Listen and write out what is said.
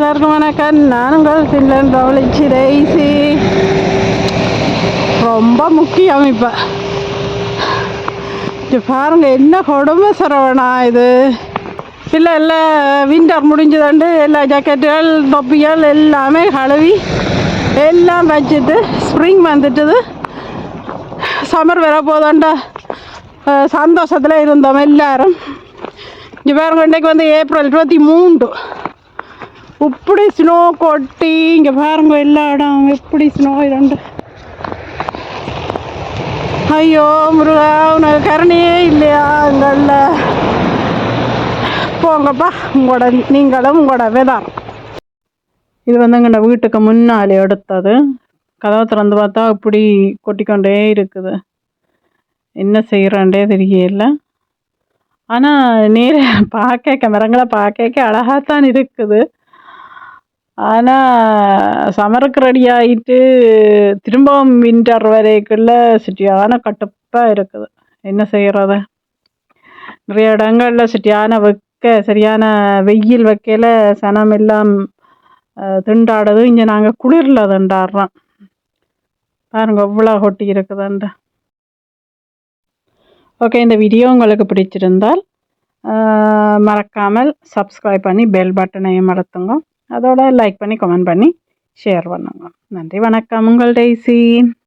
எல்லாருக்கும் வணக்கம். நான் உங்கள் ஃபின்லாண்ட் ட்ராவலிச்சி டெய்ஸி. ரொம்ப முக்கியம் இப்போ பாருங்க, என்ன கொடுமை சரவணா இது. இல்லை எல்லாம் விண்டர் முடிஞ்சதாண்டு எல்லா ஜாக்கெட்டுகள் தொப்பிகள் எல்லாமே கழுவி எல்லாம் வச்சுட்டு ஸ்ப்ரிங் வந்துட்டுது. சம்மர் வர போதாண்டா சந்தோஷத்தில் இருந்தோம் எல்லாரும். இங்கே பாருங்க, இன்றைக்கு வந்து ஏப்ரல் 23. இப்படி ஸ்னோ கொட்டி இங்கே பாருங்க எல்லா இடம் எப்படி ஸ்னோ இரண்டு. ஐயோ முருகா, உனக்கு கரணியே இல்லையா எங்களில். போங்கப்பா நீங்களும் உங்களோட வெதர். இது வந்து எங்கள் வீட்டுக்கு முன்னாலே எடுத்தது. கதவை திறந்து பார்த்தா இப்படி கொட்டிக்கொண்டே இருக்குது. என்ன செய்கிறான்டே தெரியல. ஆனால் நீர் பார்க்க மரங்களை பார்க்க அழகாகத்தான் இருக்குது. ஆனால் சமருக்கு ரெடி ஆகிட்டு திரும்பவும் வின்டர் வரைக்குள்ள சிட்டியான கட்டுப்பாக இருக்குது. என்ன செய்கிறது, நிறைய இடங்களில் சிட்டியான சரியான வெயில் வைக்கல சனம் எல்லாம் திண்டாடுது. இங்கே நாங்கள் குளிரில் திண்டாடுறோம். பாருங்க எவ்வளோ கொட்டி இருக்குதுன்ற. ஓகே, இந்த வீடியோ உங்களுக்கு பிடிச்சிருந்தால் மறக்காமல் சப்ஸ்கிரைப் பண்ணி பெல் பட்டனையும் அழுத்துங்க. அதோட லைக் பண்ணி கமெண்ட் பண்ணி ஷேர் பண்ணுங்க. நன்றி, வணக்கம். உங்கள் டெய்ஸி.